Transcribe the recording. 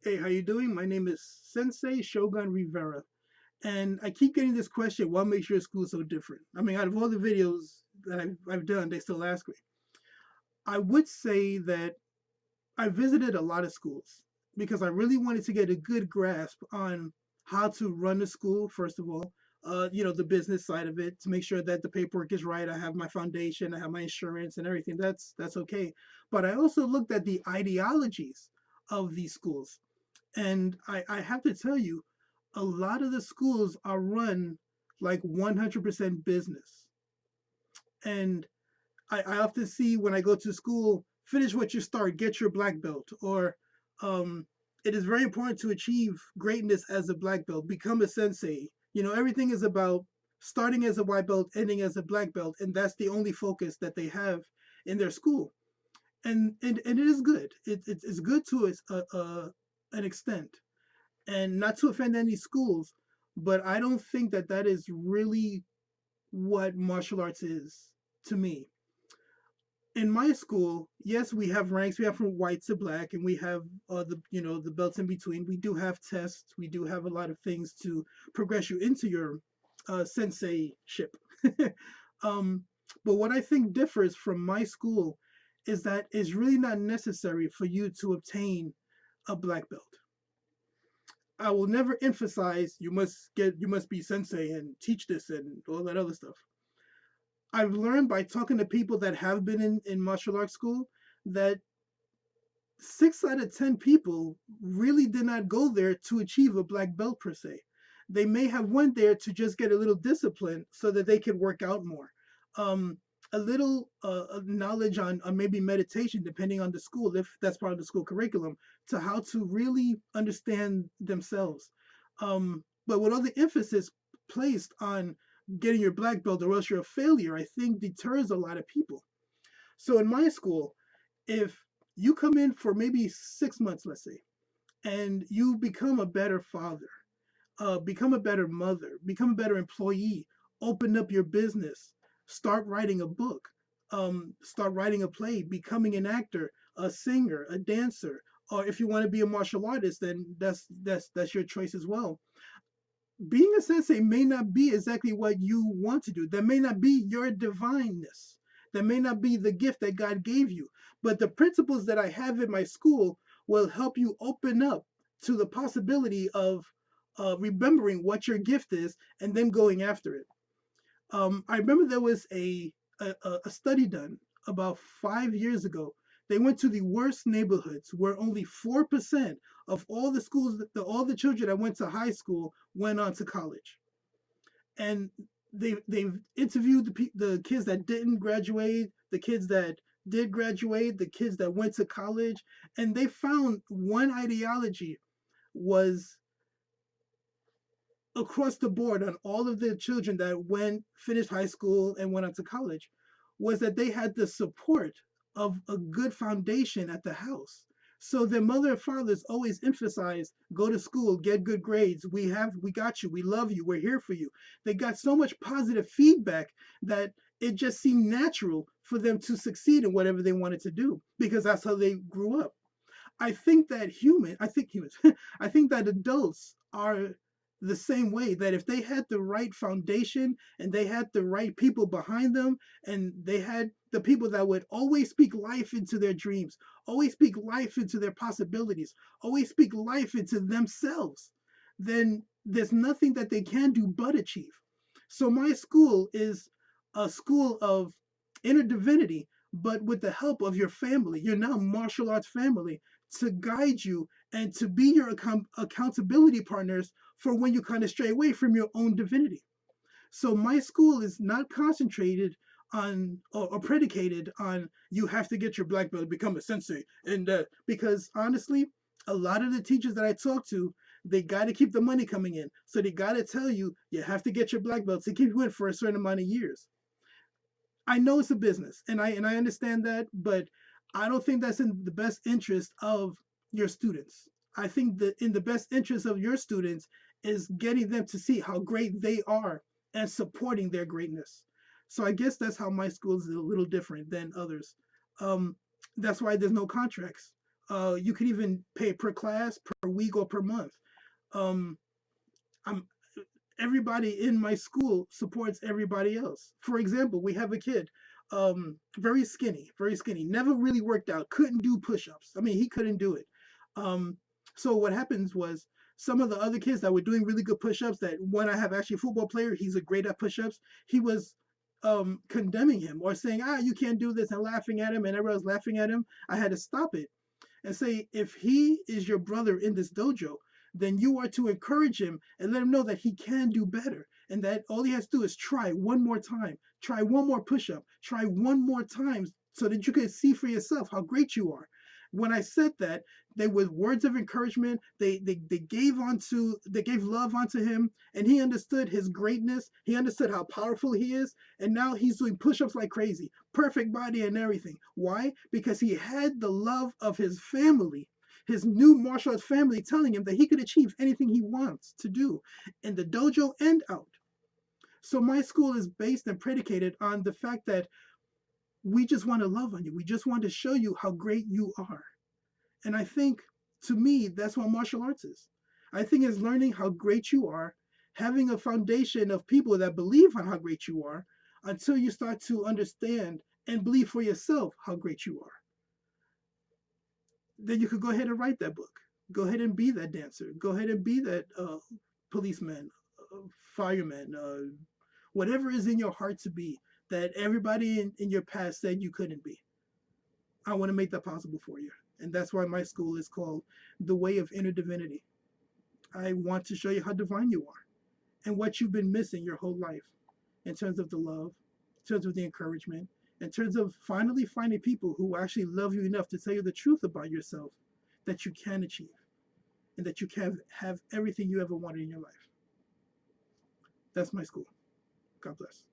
Hey, how you doing? My name is Sensei Shogun Rivera, and I keep getting this question: what makes your school so different? I mean, out of all the videos that I've done, they still ask me. I would say that I visited a lot of schools because I really wanted to get a good grasp on how to run a school. First of all, the business side of it to make sure that the paperwork is right. I have my foundation, I have my insurance, and everything. That's okay. But I also looked at the ideologies of these schools. And I have to tell you, a lot of the schools are run like 100% business. And I often see when I go to school, finish what you start, get your black belt, or um, it is very important to achieve greatness as a black belt, become a sensei. Everything is about starting as a white belt, ending as a black belt, and that's the only focus that they have in their school. And it is good. It's good to an extent and not to offend any schools, but I don't think that that is really what martial arts is to me. In my school, yes, we have ranks. We have from white to black, and we have the belts in between. We do have tests. We do have a lot of things to progress you into your sensei-ship. um, but what I think differs from my school is that it's really not necessary for you to obtain a black belt. I will never emphasize you must be sensei and teach this and all that other stuff. I've learned by talking to people that have been in martial arts school that 6 out of 10 people really did not go there to achieve a black belt per se. They may have went there to just get a little discipline so that they could work out more. Um, a little knowledge on maybe meditation, depending on the school, if that's part of the school curriculum, to how to really understand themselves. But with all the emphasis placed on getting your black belt or else you're a failure, I think deters a lot of people. So in my school, if you come in for maybe 6 months, let's say, and you become a better father, become a better mother, become a better employee, open up your business, start writing a book, start writing a play, becoming an actor, a singer, a dancer, or if you want to be a martial artist, then that's your choice as well. Being a sensei may not be exactly what you want to do. That may not be your divineness. That may not be the gift that God gave you. But the principles that I have in my school will help you open up to the possibility of remembering what your gift is and then going after it. I remember there was a study done about 5 years ago. They went to the worst neighborhoods where only 4% of all the schools, all the children that went to high school went on to college. And they've interviewed the kids that didn't graduate, the kids that did graduate, the kids that went to college, and they found one ideology was across the board on all of the children that went finished high school and went on to college was that they had the support of a good foundation at the house. So their mother and fathers always emphasized go to school, get good grades. We got you, we love you, we're here for you. They got so much positive feedback that it just seemed natural for them to succeed in whatever they wanted to do because that's how they grew up. I think humans, I think that adults are the same way that if they had the right foundation and they had the right people behind them and they had the people that would always speak life into their dreams, always speak life into their possibilities, always speak life into themselves, then there's nothing that they can do but achieve. So my school is a school of inner divinity, but with the help of your family, your now martial arts family, to guide you and to be your accountability partners for when you kind of stray away from your own divinity. So my school is not concentrated on or predicated on you have to get your black belt to become a sensei. And because honestly, a lot of the teachers that I talk to, they got to keep the money coming in. So they got to tell you you have to get your black belt to keep you in for a certain amount of years. I know it's a business, and I understand that, but I don't think that's in the best interest of your students. I think that in the best interest of your students is getting them to see how great they are and supporting their greatness. So I guess that's how my school is a little different than others. Um, that's why there's no contracts. You could even pay per class, per week, or per month. Um, I'm Everybody in my school supports everybody else. For example, we have a kid, very skinny, never really worked out, couldn't do push-ups. I mean, he couldn't do it. Um, so what happens was some of the other kids that were doing really good push-ups, that when I have actually a football player, he's a great at push-ups, he was condemning him or saying, you can't do this, and laughing at him, and everyone was laughing at him. I had to stop it and say, if he is your brother in this dojo, then you are to encourage him and let him know that he can do better, and that all he has to do is try one more time, try one more push up, try one more time, so that you can see for yourself how great you are. When I said that, they were words of encouragement. They gave love onto him, and he understood his greatness. He understood how powerful he is, and now he's doing push-ups like crazy, perfect body and everything. Why? Because he had the love of his family, his new martial arts family, telling him that he could achieve anything he wants to do in the dojo and out. So my school is based and predicated on the fact that we just want to love on you. We just want to show you how great you are. And I think, to me, that's what martial arts is. I think it's learning how great you are, having a foundation of people that believe on how great you are, until you start to understand and believe for yourself how great you are. Then you could go ahead and write that book. Go ahead and be that dancer. Go ahead and be that policeman, fireman, whatever is in your heart to be, that everybody in your past said you couldn't be. I want to make that possible for you. And that's why my school is called The Way of Inner Divinity. I want to show you how divine you are and what you've been missing your whole life, in terms of the love, in terms of the encouragement, in terms of finally finding people who actually love you enough to tell you the truth about yourself, that you can achieve and that you can have everything you ever wanted in your life. That's my school. God bless.